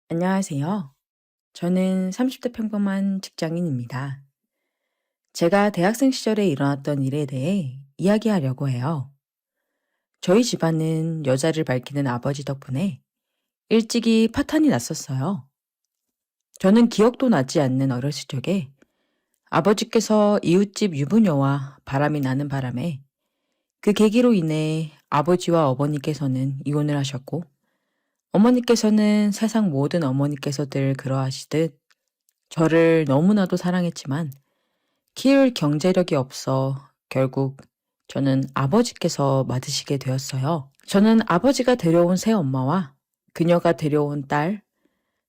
안녕하세요. 저는 30대 평범한 직장인입니다. 제가 대학생 시절에 일어났던 일에 대해 이야기하려고 해요. 저희 집안은 여자를 밝히는 아버지 덕분에 일찍이 파탄이 났었어요. 저는 기억도 나지 않는 어렸을 적에 아버지께서 이웃집 유부녀와 바람이 나는 바람에 그 계기로 인해 아버지와 어머니께서는 이혼을 하셨고 어머니께서는 세상 모든 어머니께서들 그러하시듯 저를 너무나도 사랑했지만 키울 경제력이 없어 결국 저는 아버지께서 맡으시게 되었어요. 저는 아버지가 데려온 새 엄마와 그녀가 데려온 딸,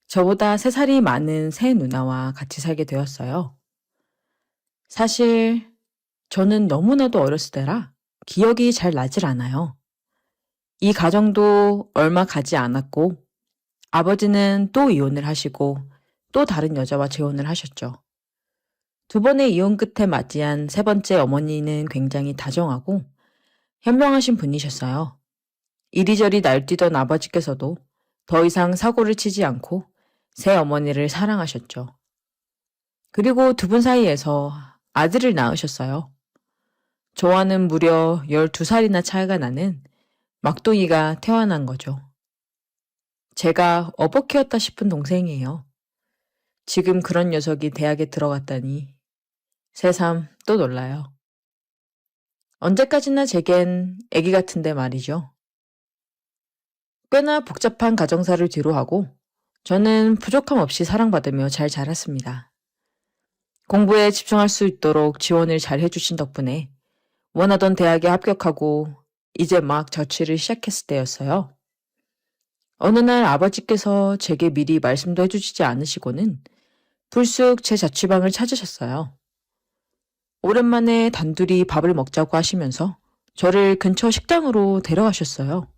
저보다 3살이 많은 새 누나와 같이 살게 되었어요. 사실 저는 너무나도 어렸을 때라 기억이 잘 나질 않아요. 이 가정도 얼마 가지 않았고 아버지는 또 이혼을 하시고 또 다른 여자와 재혼을 하셨죠. 2번의 이혼 끝에 맞이한 3번째 어머니는 굉장히 다정하고 현명하신 분이셨어요. 이리저리 날뛰던 아버지께서도 더 이상 사고를 치지 않고 새 어머니를 사랑하셨죠. 그리고 2분 사이에서 아들을 낳으셨어요. 저와는 무려 12살이나 차이가 나는 막둥이가 태어난 거죠. 제가 어버키였다 싶은 동생이에요. 지금 그런 녀석이 대학에 들어갔다니 새삼 또 놀라요. 언제까지나 제겐 애기 같은데 말이죠. 꽤나 복잡한 가정사를 뒤로하고 저는 부족함 없이 사랑받으며 잘 자랐습니다. 공부에 집중할 수 있도록 지원을 잘 해주신 덕분에 원하던 대학에 합격하고 이제 막 자취를 시작했을 때였어요. 어느 날 아버지께서 제게 미리 말씀도 해주시지 않으시고는 불쑥 제 자취방을 찾으셨어요. 오랜만에 단둘이 밥을 먹자고 하시면서 저를 근처 식당으로 데려가셨어요.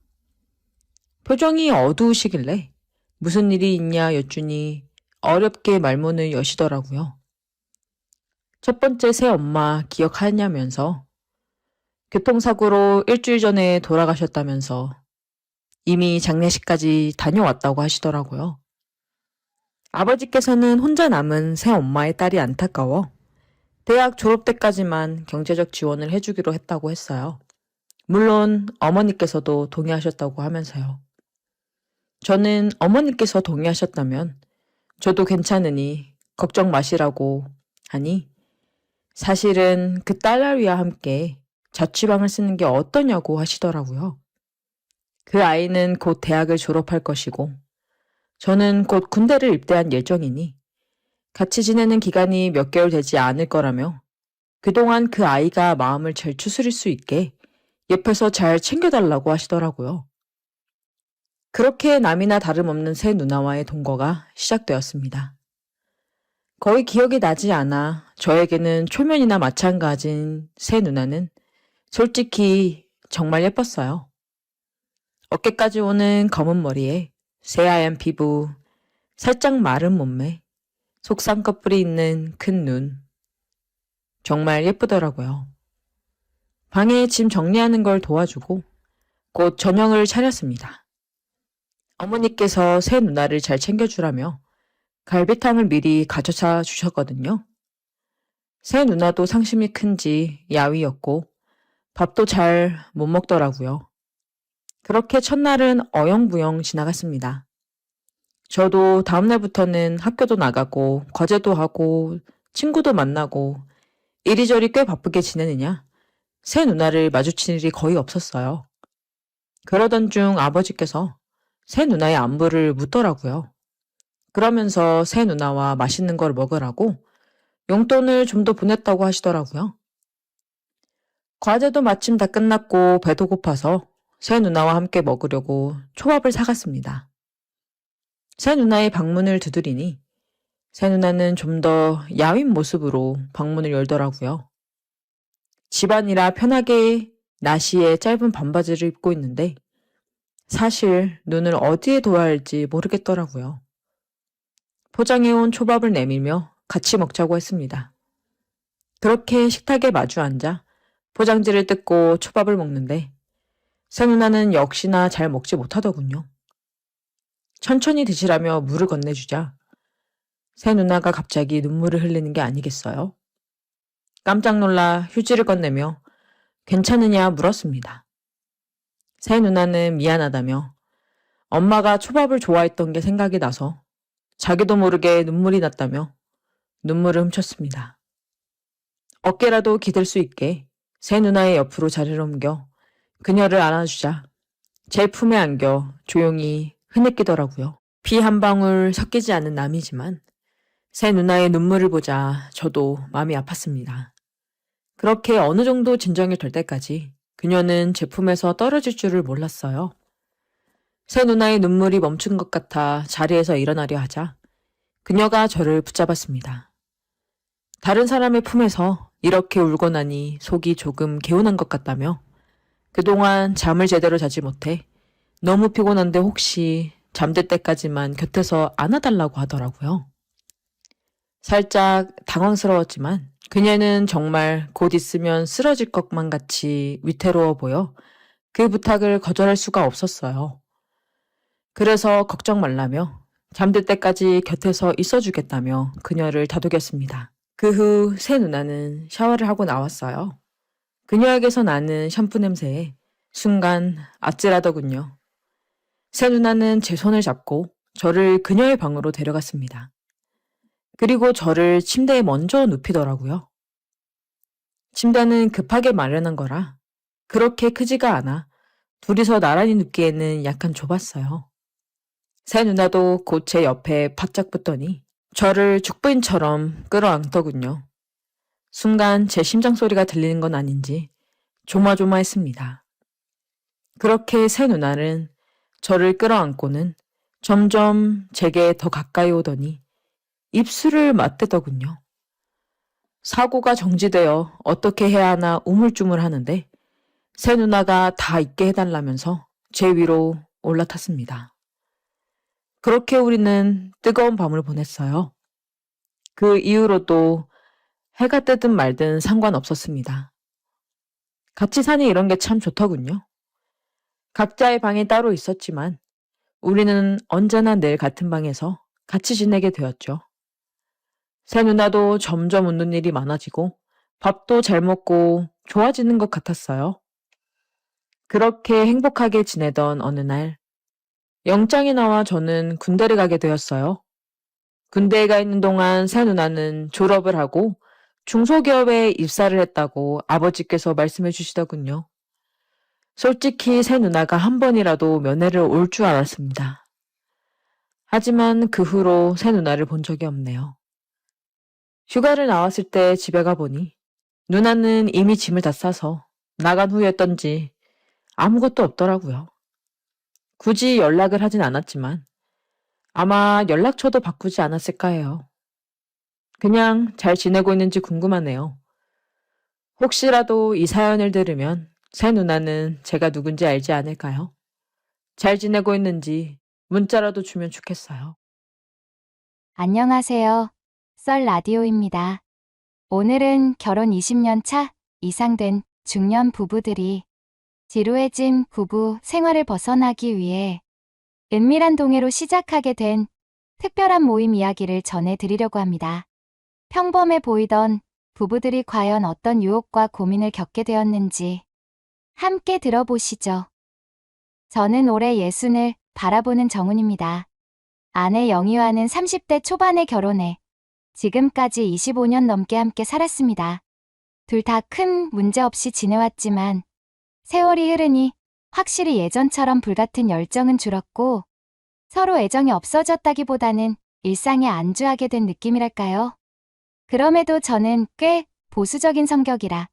표정이 어두우시길래 무슨 일이 있냐 여쭈니 어렵게 말문을 여시더라고요. 첫 번째 새 엄마 기억하냐면서 교통사고로 일주일 전에 돌아가셨다면서 이미 장례식까지 다녀왔다고 하시더라고요. 아버지께서는 혼자 남은 새 엄마의 딸이 안타까워 대학 졸업 때까지만 경제적 지원을 해주기로 했다고 했어요. 물론 어머니께서도 동의하셨다고 하면서요. 저는 어머니께서 동의하셨다면 저도 괜찮으니 걱정 마시라고 하니 사실은 그 딸아이와 함께 자취방을 쓰는 게 어떠냐고 하시더라고요. 그 아이는 곧 대학을 졸업할 것이고 저는 곧 군대를 입대한 예정이니 같이 지내는 기간이 몇 개월 되지 않을 거라며 그동안 그 아이가 마음을 잘 추스릴 수 있게 옆에서 잘 챙겨달라고 하시더라고요. 그렇게 남이나 다름없는 새 누나와의 동거가 시작되었습니다. 거의 기억이 나지 않아 저에게는 초면이나 마찬가지인 새 누나는 솔직히 정말 예뻤어요. 어깨까지 오는 검은 머리에 새하얀 피부, 살짝 마른 몸매, 속쌍꺼풀이 있는 큰 눈. 정말 예쁘더라고요. 방에 짐 정리하는 걸 도와주고 곧 저녁을 차렸습니다. 어머니께서 새 누나를 잘 챙겨주라며 갈비탕을 미리 가져다 주셨거든요. 새 누나도 상심이 큰지 야위였고 밥도 잘 못 먹더라고요. 그렇게 첫날은 어영부영 지나갔습니다. 저도 다음날부터는 학교도 나가고 과제도 하고 친구도 만나고 이리저리 꽤 바쁘게 지내느냐 새 누나를 마주칠 일이 거의 없었어요. 그러던 중 아버지께서 새 누나의 안부를 묻더라고요. 그러면서 새 누나와 맛있는 걸 먹으라고 용돈을 좀 더 보냈다고 하시더라고요. 과제도 마침 다 끝났고 배도 고파서 새 누나와 함께 먹으려고 초밥을 사갔습니다. 새 누나의 방문을 두드리니 새 누나는 좀 더 야윈 모습으로 방문을 열더라고요. 집안이라 편하게 나시에 짧은 반바지를 입고 있는데 사실 눈을 어디에 둬야 할지 모르겠더라고요. 포장해온 초밥을 내밀며 같이 먹자고 했습니다. 그렇게 식탁에 마주 앉아 포장지를 뜯고 초밥을 먹는데 새 누나는 역시나 잘 먹지 못하더군요. 천천히 드시라며 물을 건네주자 새 누나가 갑자기 눈물을 흘리는 게 아니겠어요? 깜짝 놀라 휴지를 건네며 괜찮으냐 물었습니다. 새 누나는 미안하다며 엄마가 초밥을 좋아했던 게 생각이 나서 자기도 모르게 눈물이 났다며 눈물을 훔쳤습니다. 어깨라도 기댈 수 있게 새 누나의 옆으로 자리를 옮겨 그녀를 안아주자 제 품에 안겨 조용히 흐느끼더라고요. 피 한 방울 섞이지 않은 남이지만 새 누나의 눈물을 보자 저도 마음이 아팠습니다. 그렇게 어느 정도 진정이 될 때까지 그녀는 제 품에서 떨어질 줄을 몰랐어요. 새 누나의 눈물이 멈춘 것 같아 자리에서 일어나려 하자 그녀가 저를 붙잡았습니다. 다른 사람의 품에서 이렇게 울고 나니 속이 조금 개운한 것 같다며 그동안 잠을 제대로 자지 못해 너무 피곤한데 혹시 잠들 때까지만 곁에서 안아달라고 하더라고요. 살짝 당황스러웠지만 그녀는 정말 곧 있으면 쓰러질 것만 같이 위태로워 보여 그 부탁을 거절할 수가 없었어요. 그래서 걱정 말라며 잠들 때까지 곁에서 있어주겠다며 그녀를 다독였습니다. 그 후 새 누나는 샤워를 하고 나왔어요. 그녀에게서 나는 샴푸 냄새에 순간 아찔하더군요. 새 누나는 제 손을 잡고 저를 그녀의 방으로 데려갔습니다. 그리고 저를 침대에 먼저 눕히더라고요. 침대는 급하게 마련한 거라 그렇게 크지가 않아 둘이서 나란히 눕기에는 약간 좁았어요. 새 누나도 곧 제 옆에 바짝 붙더니 저를 죽부인처럼 끌어안더군요. 순간 제 심장 소리가 들리는 건 아닌지 조마조마했습니다. 그렇게 새 누나는 저를 끌어안고는 점점 제게 더 가까이 오더니 입술을 맞대더군요. 사고가 정지되어 어떻게 해야 하나 우물쭈물 하는데 새 누나가 다 잊게 해달라면서 제 위로 올라탔습니다. 그렇게 우리는 뜨거운 밤을 보냈어요. 그 이후로도 해가 뜨든 말든 상관없었습니다. 같이 사니 이런 게 참 좋더군요. 각자의 방이 따로 있었지만 우리는 언제나 늘 같은 방에서 같이 지내게 되었죠. 새 누나도 점점 웃는 일이 많아지고 밥도 잘 먹고 좋아지는 것 같았어요. 그렇게 행복하게 지내던 어느 날 영장이 나와 저는 군대를 가게 되었어요. 군대에 가 있는 동안 새 누나는 졸업을 하고 중소기업에 입사를 했다고 아버지께서 말씀해 주시더군요. 솔직히 새 누나가 한 번이라도 면회를 올 줄 알았습니다. 하지만 그 후로 새 누나를 본 적이 없네요. 휴가를 나왔을 때 집에 가보니 누나는 이미 짐을 다 싸서 나간 후였던지 아무것도 없더라고요. 굳이 연락을 하진 않았지만 아마 연락처도 바꾸지 않았을까 해요. 그냥 잘 지내고 있는지 궁금하네요. 혹시라도 이 사연을 들으면 새 누나는 제가 누군지 알지 않을까요? 잘 지내고 있는지 문자라도 주면 좋겠어요. 안녕하세요. 썰 라디오입니다. 오늘은 결혼 20년 차 이상 된 중년 부부들이 지루해진 부부 생활을 벗어나기 위해 은밀한 동해로 시작하게 된 특별한 모임 이야기를 전해드리려고 합니다. 평범해 보이던 부부들이 과연 어떤 유혹과 고민을 겪게 되었는지 함께 들어보시죠. 저는 올해 60을 바라보는 정훈입니다. 아내 영희와는 30대 초반에 결혼해 지금까지 25년 넘게 함께 살았습니다. 둘 다 큰 문제 없이 지내왔지만 세월이 흐르니 확실히 예전처럼 불같은 열정은 줄었고 서로 애정이 없어졌다기보다는 일상에 안주하게 된 느낌이랄까요? 그럼에도 저는 꽤 보수적인 성격이라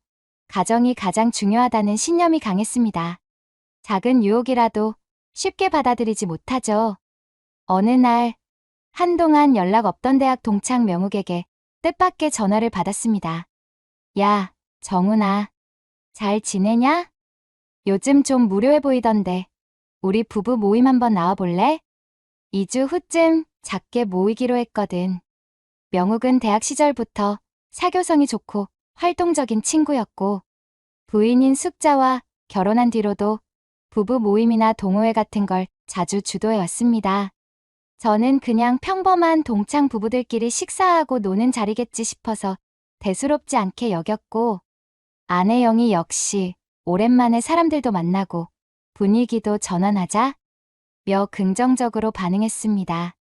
가정이 가장 중요하다는 신념이 강했습니다. 작은 유혹이라도 쉽게 받아들이지 못하죠. 어느 날 한동안 연락 없던 대학 동창 명욱에게 뜻밖의 전화를 받았습니다. 야, 정훈아. 잘 지내냐? 요즘 좀 무료해 보이던데 우리 부부 모임 한번 나와볼래? 2주 후쯤 작게 모이기로 했거든. 명욱은 대학 시절부터 사교성이 좋고 활동적인 친구였고 부인인 숙자와 결혼한 뒤로도 부부 모임이나 동호회 같은 걸 자주 주도해 왔습니다. 저는 그냥 평범한 동창 부부들끼리 식사하고 노는 자리겠지 싶어서 대수롭지 않게 여겼고, 아내 영희 역시 오랜만에 사람들도 만나고 분위기도 전환하자 며 긍정적으로 반응했습니다.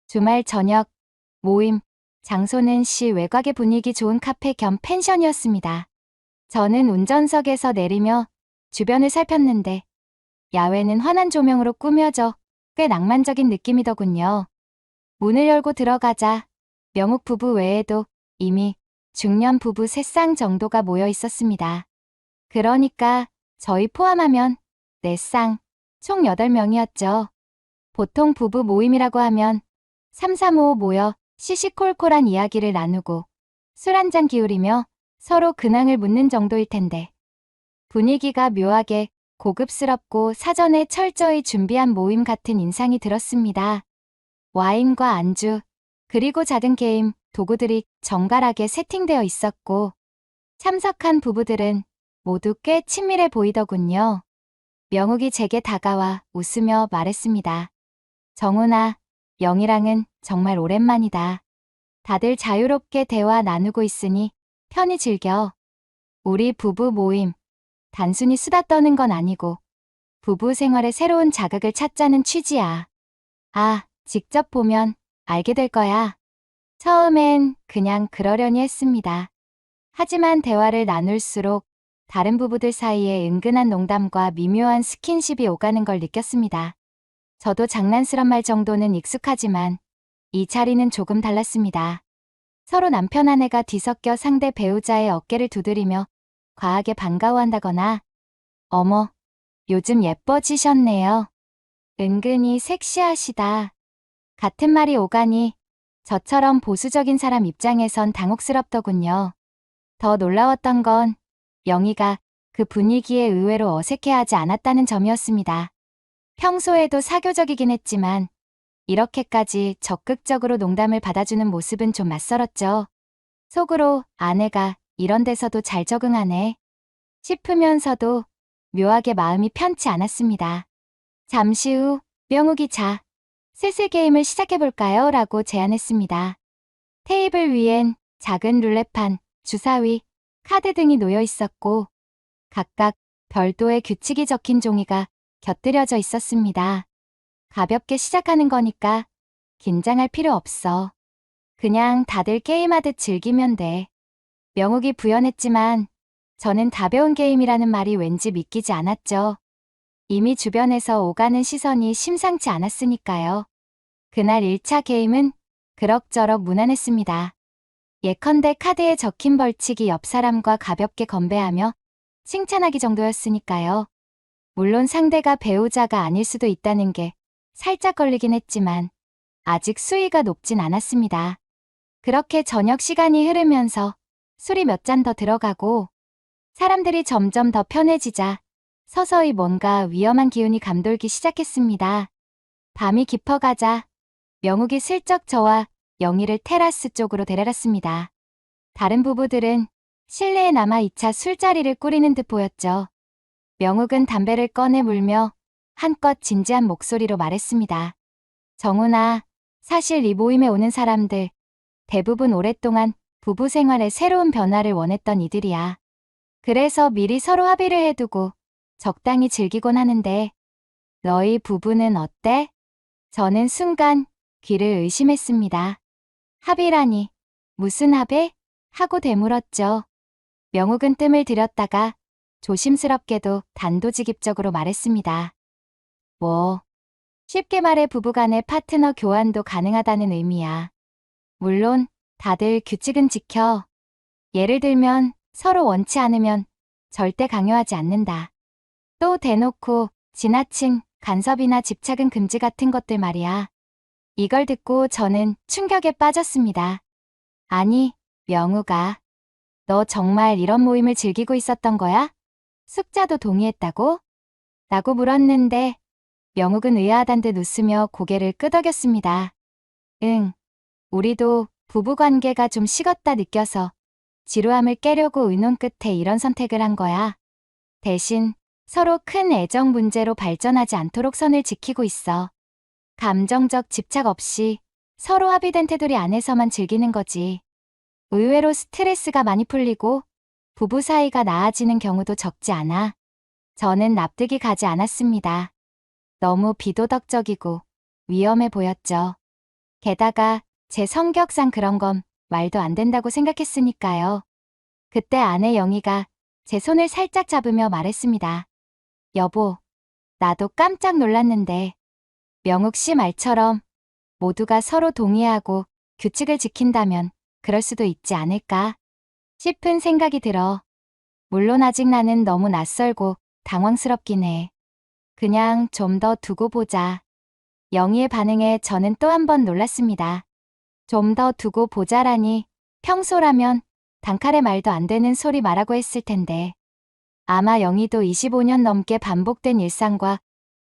주말 저녁 모임 장소는 시 외곽의 분위기 좋은 카페 겸 펜션이었습니다. 저는 운전석에서 내리며 주변을 살폈는데 야외는 환한 조명으로 꾸며져 꽤 낭만적인 느낌이더군요. 문을 열고 들어가자 명욱 부부 외에도 이미 중년 부부 3쌍 정도가 모여 있었습니다. 그러니까 저희 포함하면 4쌍, 총 8명이었죠. 보통 부부 모임이라고 하면 3, 4, 5 모여 시시콜콜한 이야기를 나누고 술 한잔 기울이며 서로 근황을 묻는 정도일 텐데 분위기가 묘하게 고급스럽고 사전에 철저히 준비한 모임 같은 인상이 들었습니다. 와인과 안주, 그리고 작은 게임, 도구들이 정갈하게 세팅되어 있었고 참석한 부부들은 모두 꽤 친밀해 보이더군요. 명욱이 제게 다가와 웃으며 말했습니다. 정훈아, 영희랑은 정말 오랜만이다. 다들 자유롭게 대화 나누고 있으니 편히 즐겨. 우리 부부 모임, 단순히 수다 떠는 건 아니고 부부 생활의 새로운 자극을 찾자는 취지야. 아, 직접 보면 알게 될 거야. 처음엔 그냥 그러려니 했습니다. 하지만 대화를 나눌수록 다른 부부들 사이에 은근한 농담과 미묘한 스킨십이 오가는 걸 느꼈습니다. 저도 장난스런 말 정도는 익숙하지만 이 자리는 조금 달랐습니다. 서로 남편 아내가 뒤섞여 상대 배우자의 어깨를 두드리며 과하게 반가워한다거나 어머, 요즘 예뻐지셨네요. 은근히 섹시하시다. 같은 말이 오가니 저처럼 보수적인 사람 입장에선 당혹스럽더군요. 더 놀라웠던 건 영희가 그 분위기에 의외로 어색해하지 않았다는 점이었습니다. 평소에도 사교적이긴 했지만 이렇게까지 적극적으로 농담을 받아주는 모습은 좀 낯설었죠. 속으로 아내가 이런 데서도 잘 적응하네 싶으면서도 묘하게 마음이 편치 않았습니다. 잠시 후 명욱이 자, 슬슬 게임을 시작해볼까요? 라고 제안했습니다. 테이블 위엔 작은 룰렛판, 주사위, 카드 등이 놓여 있었고 각각 별도의 규칙이 적힌 종이가 곁들여져 있었습니다. 가볍게 시작하는 거니까 긴장할 필요 없어. 그냥 다들 게임하듯 즐기면 돼. 명욱이 부연했지만 저는 가벼운 게임이라는 말이 왠지 믿기지 않았죠. 이미 주변에서 오가는 시선이 심상치 않았으니까요. 그날 1차 게임은 그럭저럭 무난했습니다. 예컨대 카드에 적힌 벌칙이 옆 사람과 가볍게 건배하며 칭찬하기 정도였으니까요. 물론 상대가 배우자가 아닐 수도 있다는 게 살짝 걸리긴 했지만 아직 수위가 높진 않았습니다. 그렇게 저녁 시간이 흐르면서 술이 몇 잔 더 들어가고 사람들이 점점 더 편해지자 서서히 뭔가 위험한 기운이 감돌기 시작했습니다. 밤이 깊어가자 명욱이 슬쩍 저와 영희를 테라스 쪽으로 데려갔습니다. 다른 부부들은 실내에 남아 2차 술자리를 꾸리는 듯 보였죠. 명욱은 담배를 꺼내 물며 한껏 진지한 목소리로 말했습니다. 정훈아, 사실 이 모임에 오는 사람들 대부분 오랫동안 부부 생활에 새로운 변화를 원했던 이들이야. 그래서 미리 서로 합의를 해두고 적당히 즐기곤 하는데 너희 부부는 어때? 저는 순간 귀를 의심했습니다. 합의라니 무슨 합의? 하고 되물었죠. 명욱은 뜸을 들였다가 조심스럽게도 단도직입적으로 말했습니다. 뭐, 쉽게 말해 부부간의 파트너 교환도 가능하다는 의미야. 물론 다들 규칙은 지켜. 예를 들면 서로 원치 않으면 절대 강요하지 않는다. 또 대놓고 지나친 간섭이나 집착은 금지 같은 것들 말이야. 이걸 듣고 저는 충격에 빠졌습니다. 아니, 명우가. 너 정말 이런 모임을 즐기고 있었던 거야? 숙자도 동의했다고? 라고 물었는데 명욱은 의아하단 듯 웃으며 고개를 끄덕였습니다. 응, 우리도 부부관계가 좀 식었다 느껴서 지루함을 깨려고 의논 끝에 이런 선택을 한 거야. 대신 서로 큰 애정 문제로 발전하지 않도록 선을 지키고 있어. 감정적 집착 없이 서로 합의된 테두리 안에서만 즐기는 거지. 의외로 스트레스가 많이 풀리고 부부 사이가 나아지는 경우도 적지 않아. 저는 납득이 가지 않았습니다. 너무 비도덕적이고 위험해 보였죠. 게다가 제 성격상 그런 건 말도 안 된다고 생각했으니까요. 그때 아내 영희가 제 손을 살짝 잡으며 말했습니다. 여보, 나도 깜짝 놀랐는데 명욱 씨 말처럼 모두가 서로 동의하고 규칙을 지킨다면 그럴 수도 있지 않을까 싶은 생각이 들어. 물론 아직 나는 너무 낯설고 당황스럽긴 해. 그냥 좀 더 두고 보자. 영희의 반응에 저는 또 한 번 놀랐습니다. 좀 더 두고 보자라니 평소라면 단칼에 말도 안 되는 소리 말하고 했을 텐데. 아마 영희도 25년 넘게 반복된 일상과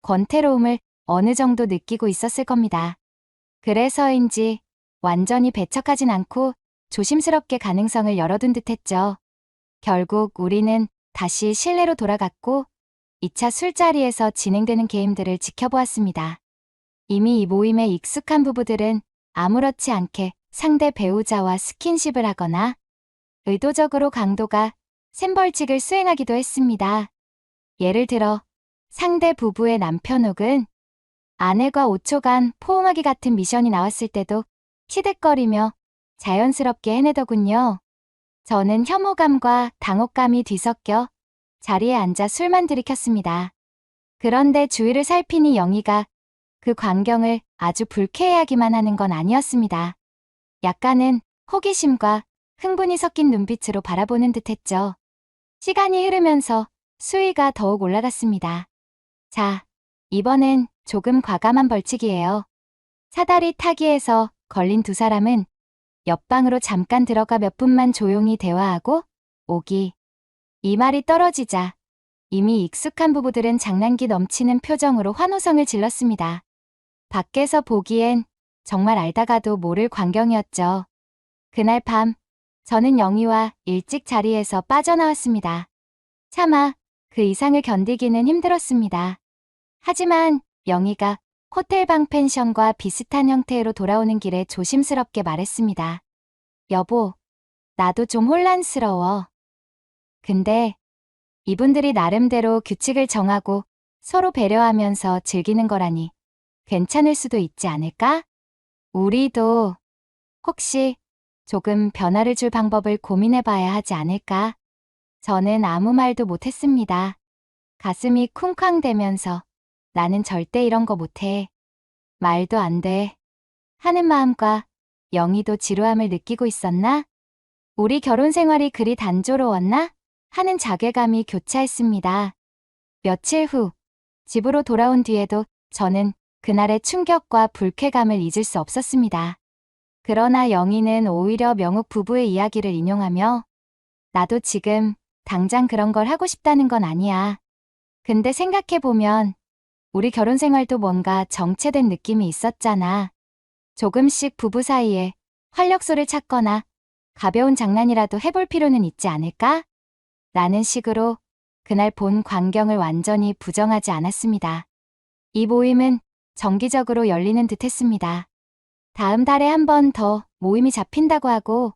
권태로움을 어느 정도 느끼고 있었을 겁니다. 그래서인지 완전히 배척하진 않고 조심스럽게 가능성을 열어둔 듯했죠. 결국 우리는 다시 실내로 돌아갔고 2차 술자리에서 진행되는 게임들을 지켜보았습니다. 이미 이 모임에 익숙한 부부들은 아무렇지 않게 상대 배우자와 스킨십을 하거나 의도적으로 강도가 센 벌칙을 수행하기도 했습니다. 예를 들어 상대 부부의 남편 혹은 아내가 5초간 포옹하기 같은 미션이 나왔을 때도 키득거리며 자연스럽게 해내더군요. 저는 혐오감과 당혹감이 뒤섞여 자리에 앉아 술만 들이켰습니다. 그런데 주위를 살피니 영희가 그 광경을 아주 불쾌해하기만 하는 건 아니었습니다. 약간은 호기심과 흥분이 섞인 눈빛으로 바라보는 듯했죠. 시간이 흐르면서 수위가 더욱 올라갔습니다. 자, 이번엔 조금 과감한 벌칙이에요. 사다리 타기에서 걸린 두 사람은 옆방으로 잠깐 들어가 몇 분만 조용히 대화하고 오기. 이 말이 떨어지자 이미 익숙한 부부들은 장난기 넘치는 표정으로 환호성을 질렀습니다. 밖에서 보기엔 정말 알다가도 모를 광경이었죠. 그날 밤 저는 영희와 일찍 자리에서 빠져나왔습니다. 차마 그 이상을 견디기는 힘들었습니다. 하지만 영희가 호텔 방 펜션과 비슷한 형태로 돌아오는 길에 조심스럽게 말했습니다. 여보, 나도 좀 혼란스러워. 근데 이분들이 나름대로 규칙을 정하고 서로 배려하면서 즐기는 거라니 괜찮을 수도 있지 않을까? 우리도 혹시 조금 변화를 줄 방법을 고민해 봐야 하지 않을까? 저는 아무 말도 못했습니다. 가슴이 쿵쾅대면서 나는 절대 이런 거 못해. 말도 안 돼. 하는 마음과 영희도 지루함을 느끼고 있었나? 우리 결혼 생활이 그리 단조로웠나? 하는 자괴감이 교차했습니다. 며칠 후 집으로 돌아온 뒤에도 저는 그날의 충격과 불쾌감을 잊을 수 없었습니다. 그러나 영희는 오히려 명욱 부부의 이야기를 인용하며 나도 지금 당장 그런 걸 하고 싶다는 건 아니야. 근데 생각해보면 우리 결혼 생활도 뭔가 정체된 느낌이 있었잖아. 조금씩 부부 사이에 활력소를 찾거나 가벼운 장난이라도 해볼 필요는 있지 않을까? 라는 식으로 그날 본 광경을 완전히 부정하지 않았습니다. 이 모임은 정기적으로 열리는 듯 했습니다. 다음 달에 한 번 더 모임이 잡힌다고 하고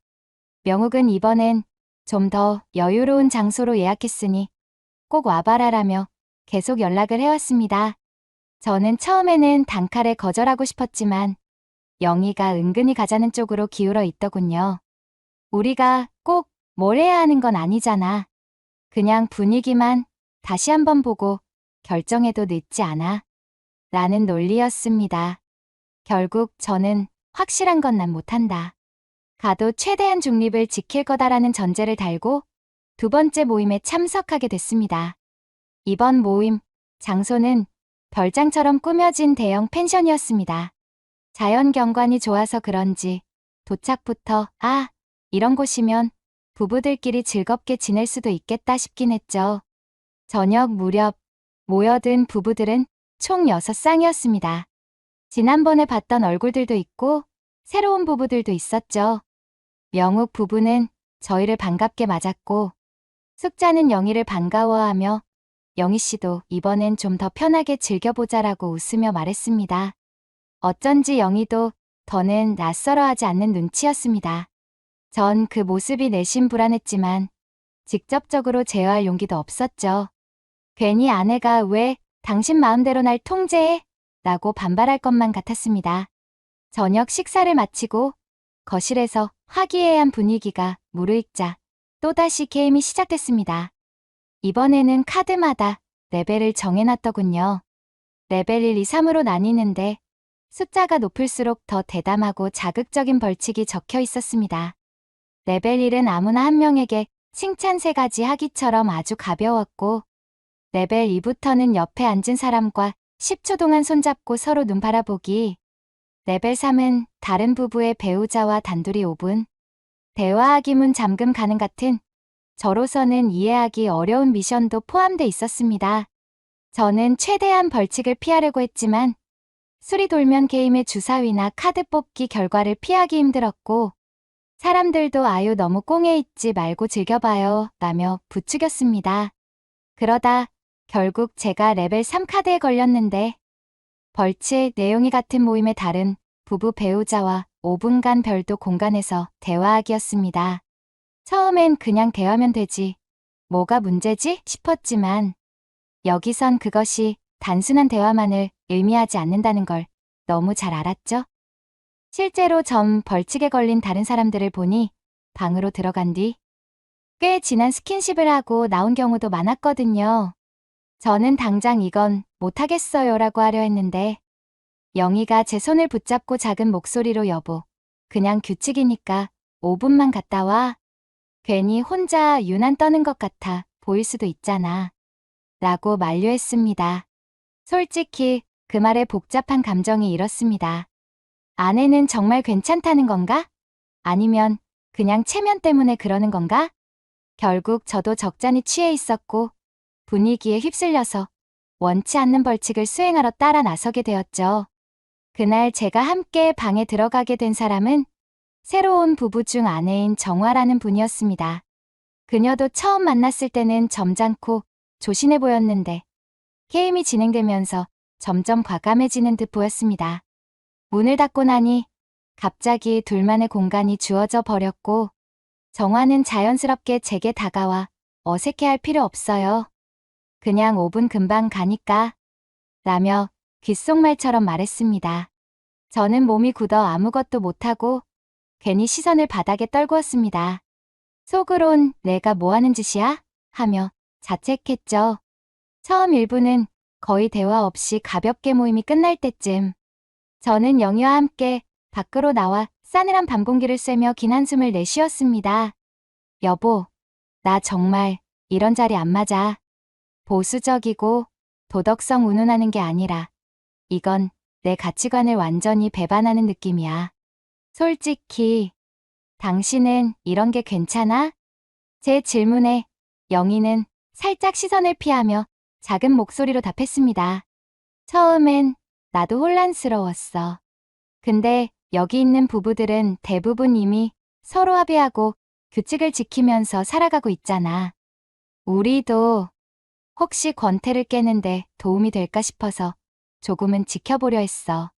명욱은 이번엔 좀 더 여유로운 장소로 예약했으니 꼭 와봐라라며 계속 연락을 해왔습니다. 저는 처음에는 단칼에 거절하고 싶었지만 영희가 은근히 가자는 쪽으로 기울어 있더군요. 우리가 꼭 뭘 해야 하는 건 아니잖아. 그냥 분위기만 다시 한번 보고 결정해도 늦지 않아. 라는 논리였습니다. 결국 저는 확실한 건 난 못한다. 가도 최대한 중립을 지킬 거다라는 전제를 달고 두 번째 모임에 참석하게 됐습니다. 이번 모임 장소는 별장처럼 꾸며진 대형 펜션이었습니다. 자연 경관이 좋아서 그런지 도착부터 이런 곳이면 부부들끼리 즐겁게 지낼 수도 있겠다 싶긴 했죠. 저녁 무렵 모여든 부부들은 총 6쌍이었습니다. 지난번에 봤던 얼굴들도 있고 새로운 부부들도 있었죠. 명욱 부부는 저희를 반갑게 맞았고 숙자는 영희를 반가워하며 영희 씨도 이번엔 좀 더 편하게 즐겨보자라고 웃으며 말했습니다. 어쩐지 영희도 더는 낯설어하지 않는 눈치였습니다. 전 그 모습이 내심 불안했지만 직접적으로 제어할 용기도 없었죠. 괜히 아내가 왜 당신 마음대로 날 통제해? 라고 반발할 것만 같았습니다. 저녁 식사를 마치고 거실에서 화기애애한 분위기가 무르익자 또다시 게임이 시작됐습니다. 이번에는 카드마다 레벨을 정해놨더군요. 레벨 1, 2, 3으로 나뉘는데 숫자가 높을수록 더 대담하고 자극적인 벌칙이 적혀 있었습니다. 레벨 1은 아무나 한 명에게 칭찬 3가지 하기처럼 아주 가벼웠고, 레벨 2부터는 옆에 앉은 사람과 10초 동안 손잡고 서로 눈 바라보기, 레벨 3은 다른 부부의 배우자와 단둘이 5분, 대화하기 문 잠금 가능 같은 저로서는 이해하기 어려운 미션도 포함돼 있었습니다. 저는 최대한 벌칙을 피하려고 했지만 술이 돌면 게임의 주사위나 카드 뽑기 결과를 피하기 힘들었고 사람들도 아유 너무 꽁에 있지 말고 즐겨봐요 라며 부추겼습니다. 그러다 결국 제가 레벨 3 카드에 걸렸는데 벌칙 내용이 같은 모임의 다른 부부 배우자와 5분간 별도 공간에서 대화하기였습니다. 처음엔 그냥 대화면 되지, 뭐가 문제지 싶었지만 여기선 그것이 단순한 대화만을 의미하지 않는다는 걸 너무 잘 알았죠. 실제로 전 벌칙에 걸린 다른 사람들을 보니 방으로 들어간 뒤 꽤 진한 스킨십을 하고 나온 경우도 많았거든요. 저는 당장 이건 못하겠어요 라고 하려 했는데 영희가 제 손을 붙잡고 작은 목소리로 여보, 그냥 규칙이니까 5분만 갔다 와. 괜히 혼자 유난 떠는 것 같아 보일 수도 있잖아. 라고 만류했습니다. 솔직히 그 말에 복잡한 감정이 일었습니다. 아내는 정말 괜찮다는 건가? 아니면 그냥 체면 때문에 그러는 건가? 결국 저도 적잖이 취해 있었고 분위기에 휩쓸려서 원치 않는 벌칙을 수행하러 따라 나서게 되었죠. 그날 제가 함께 방에 들어가게 된 사람은 새로운 부부 중 아내인 정화라는 분이었습니다. 그녀도 처음 만났을 때는 점잖고 조신해 보였는데 게임이 진행되면서 점점 과감해지는 듯 보였습니다. 문을 닫고 나니 갑자기 둘만의 공간이 주어져 버렸고 정화는 자연스럽게 제게 다가와 어색해할 필요 없어요. 그냥 5분 금방 가니까 라며 귓속말처럼 말했습니다. 저는 몸이 굳어 아무것도 못하고 괜히 시선을 바닥에 떨구었습니다. 속으론 내가 뭐 하는 짓이야? 하며 자책했죠. 처음 1부는 거의 대화 없이 가볍게 모임이 끝날 때쯤 저는 영희와 함께 밖으로 나와 싸늘한 밤 공기를 쐬며 긴 한숨을 내쉬었습니다. 여보, 나 정말 이런 자리 안 맞아. 보수적이고 도덕성 운운하는 게 아니라 이건 내 가치관을 완전히 배반하는 느낌이야. 솔직히 당신은 이런 게 괜찮아? 제 질문에 영희는 살짝 시선을 피하며 작은 목소리로 답했습니다. 처음엔 나도 혼란스러웠어. 근데 여기 있는 부부들은 대부분 이미 서로 합의하고 규칙을 지키면서 살아가고 있잖아. 우리도 혹시 권태를 깨는데 도움이 될까 싶어서 조금은 지켜보려 했어.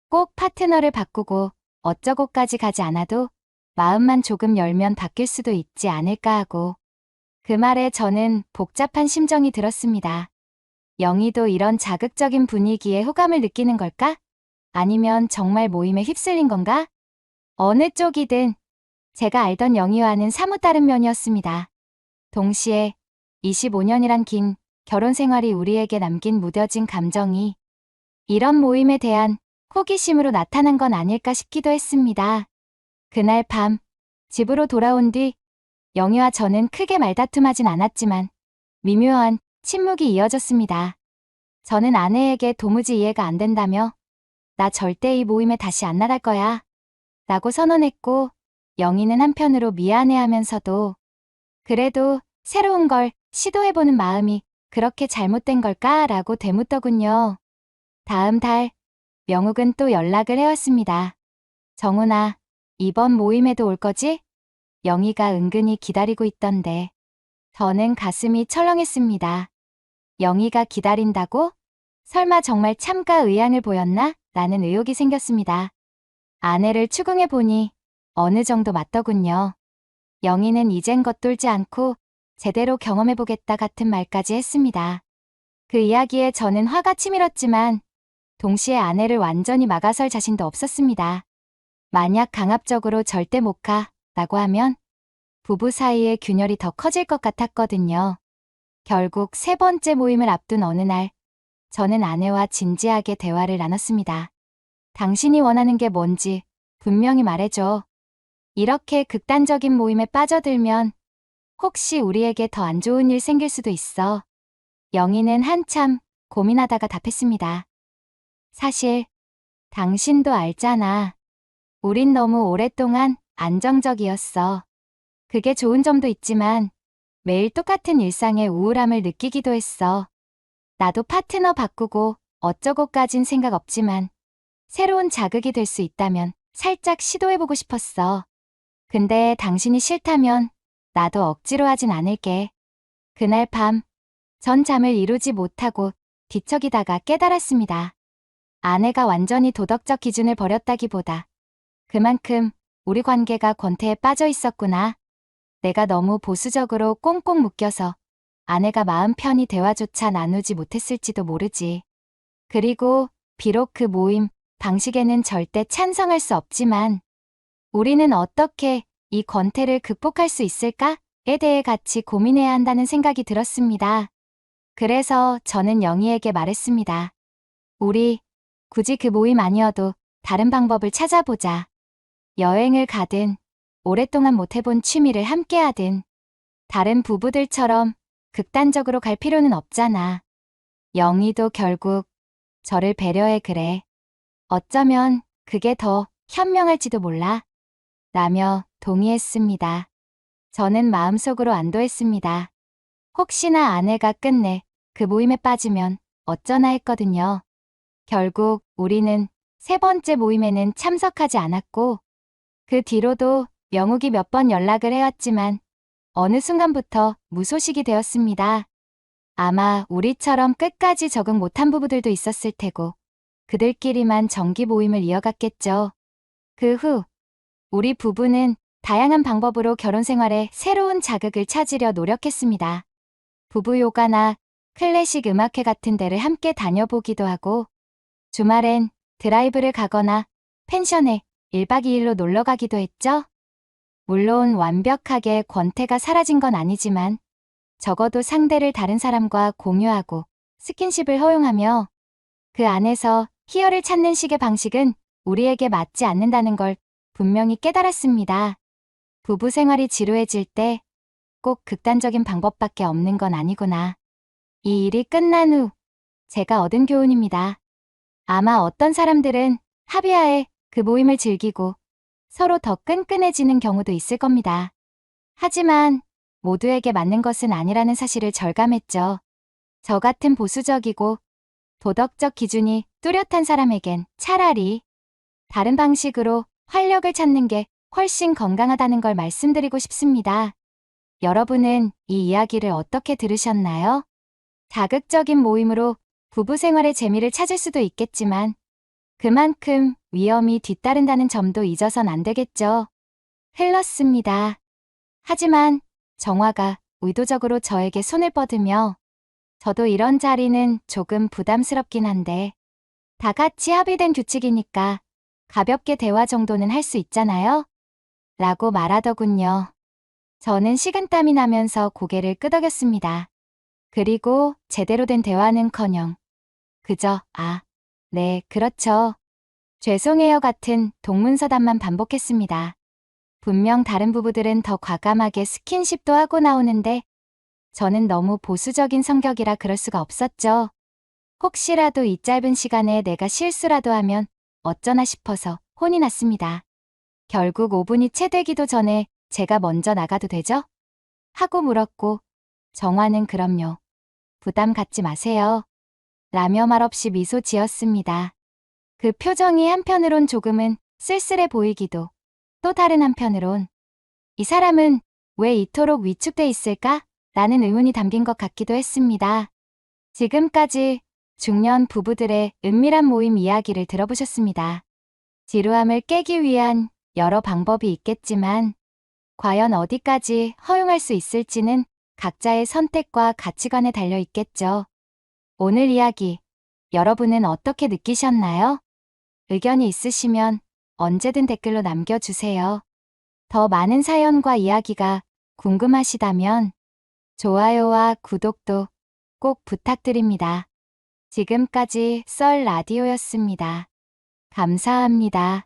꼭 파트너를 바꾸고 어쩌고까지 가지 않아도 마음만 조금 열면 바뀔 수도 있지 않을까 하고. 그 말에 저는 복잡한 심정이 들었습니다. 영희도 이런 자극적인 분위기에 호감을 느끼는 걸까? 아니면 정말 모임에 휩쓸린 건가? 어느 쪽이든 제가 알던 영희와는 사뭇 다른 면이었습니다. 동시에 25년이란 긴 결혼 생활이 우리에게 남긴 무뎌진 감정이 이런 모임에 대한 호기심으로 나타난 건 아닐까 싶기도 했습니다. 그날 밤 집으로 돌아온 뒤 영희와 저는 크게 말다툼하진 않았지만 미묘한 침묵이 이어졌습니다. 저는 아내에게 도무지 이해가 안 된다며 나 절대 이 모임에 다시 안 나갈 거야 라고 선언했고 영희는 한편으로 미안해하면서도 그래도 새로운 걸 시도해보는 마음이 그렇게 잘못된 걸까? 라고 되묻더군요. 다음 달 명욱은 또 연락을 해왔습니다. 정훈아, 이번 모임에도 올 거지? 영희가 은근히 기다리고 있던데. 저는 가슴이 철렁했습니다. 영희가 기다린다고? 설마 정말 참가 의향을 보였나? 라는 의혹이 생겼습니다. 아내를 추궁해 보니 어느 정도 맞더군요. 영희는 이젠 겉돌지 않고 제대로 경험해보겠다 같은 말까지 했습니다. 그 이야기에 저는 화가 치밀었지만 동시에 아내를 완전히 막아설 자신도 없었습니다. 만약 강압적으로 절대 못 가 라고 하면 부부 사이의 균열이 더 커질 것 같았거든요. 결국 세 번째 모임을 앞둔 어느 날, 저는 아내와 진지하게 대화를 나눴습니다. 당신이 원하는 게 뭔지 분명히 말해줘. 이렇게 극단적인 모임에 빠져들면 혹시 우리에게 더 안 좋은 일 생길 수도 있어. 영희는 한참 고민하다가 답했습니다. 사실 당신도 알잖아. 우린 너무 오랫동안 안정적이었어. 그게 좋은 점도 있지만 매일 똑같은 일상의 우울함을 느끼기도 했어. 나도 파트너 바꾸고 어쩌고까진 생각 없지만 새로운 자극이 될 수 있다면 살짝 시도해보고 싶었어. 근데 당신이 싫다면 나도 억지로 하진 않을게. 그날 밤, 전 잠을 이루지 못하고 뒤척이다가 깨달았습니다. 아내가 완전히 도덕적 기준을 버렸다기보다 그만큼 우리 관계가 권태에 빠져 있었구나. 내가 너무 보수적으로 꽁꽁 묶여서 아내가 마음 편히 대화조차 나누지 못했을지도 모르지. 그리고 비록 그 모임 방식에는 절대 찬성할 수 없지만 우리는 어떻게 이 권태를 극복할 수 있을까에 대해 같이 고민해야 한다는 생각이 들었습니다. 그래서 저는 영희에게 말했습니다. 우리 굳이 그 모임 아니어도 다른 방법을 찾아보자. 여행을 가든 오랫동안 못 해본 취미를 함께 하든 다른 부부들처럼 극단적으로 갈 필요는 없잖아. 영희도 결국 저를 배려해 그래. 어쩌면 그게 더 현명할지도 몰라. 라며 동의했습니다. 저는 마음속으로 안도했습니다. 혹시나 아내가 끝내 그 모임에 빠지면 어쩌나 했거든요. 결국 우리는 세 번째 모임에는 참석하지 않았고 그 뒤로도 명욱이 몇 번 연락을 해왔지만 어느 순간부터 무소식이 되었습니다. 아마 우리처럼 끝까지 적응 못한 부부들도 있었을 테고 그들끼리만 정기 모임을 이어갔겠죠. 그 후 우리 부부는 다양한 방법으로 결혼 생활에 새로운 자극을 찾으려 노력했습니다. 부부 요가나 클래식 음악회 같은 데를 함께 다녀보기도 하고 주말엔 드라이브를 가거나 펜션에 1박 2일로 놀러 가기도 했죠. 물론 완벽하게 권태가 사라진 건 아니지만 적어도 상대를 다른 사람과 공유하고 스킨십을 허용하며 그 안에서 희열을 찾는 식의 방식은 우리에게 맞지 않는다는 걸 분명히 깨달았습니다. 부부 생활이 지루해질 때 꼭 극단적인 방법밖에 없는 건 아니구나. 이 일이 끝난 후 제가 얻은 교훈입니다. 아마 어떤 사람들은 합의하에 그 모임을 즐기고 서로 더 끈끈해지는 경우도 있을 겁니다. 하지만 모두에게 맞는 것은 아니라는 사실을 절감했죠. 저 같은 보수적이고 도덕적 기준이 뚜렷한 사람에겐 차라리 다른 방식으로 활력을 찾는 게 훨씬 건강하다는 걸 말씀드리고 싶습니다. 여러분은 이 이야기를 어떻게 들으셨나요? 자극적인 모임으로 부부 생활의 재미를 찾을 수도 있겠지만 그만큼 위험이 뒤따른다는 점도 잊어선 안 되겠죠. 흘렀습니다. 하지만 정화가 의도적으로 저에게 손을 뻗으며 저도 이런 자리는 조금 부담스럽긴 한데 다 같이 합의된 규칙이니까 가볍게 대화 정도는 할 수 있잖아요? 라고 말하더군요. 저는 식은땀이 나면서 고개를 끄덕였습니다. 그리고 제대로 된 대화는커녕 그저 네, 그렇죠. 죄송해요 같은 동문서답만 반복했습니다. 분명 다른 부부들은 더 과감하게 스킨십도 하고 나오는데 저는 너무 보수적인 성격이라 그럴 수가 없었죠. 혹시라도 이 짧은 시간에 내가 실수라도 하면 어쩌나 싶어서 혼이 났습니다. 결국 5분이 채 되기도 전에 제가 먼저 나가도 되죠? 하고 물었고 정화는 그럼요. 부담 갖지 마세요. 라며 말없이 미소 지었습니다. 그 표정이 한편으론 조금은 쓸쓸해 보이기도 또 다른 한편으론 이 사람은 왜 이토록 위축돼 있을까? 라는 의문이 담긴 것 같기도 했습니다. 지금까지 중년 부부들의 은밀한 모임 이야기를 들어보셨습니다. 지루함을 깨기 위한 여러 방법이 있겠지만, 과연 어디까지 허용할 수 있을지는 각자의 선택과 가치관에 달려 있겠죠. 오늘 이야기, 여러분은 어떻게 느끼셨나요? 의견이 있으시면 언제든 댓글로 남겨주세요. 더 많은 사연과 이야기가 궁금하시다면 좋아요와 구독도 꼭 부탁드립니다. 지금까지 썰 라디오였습니다. 감사합니다.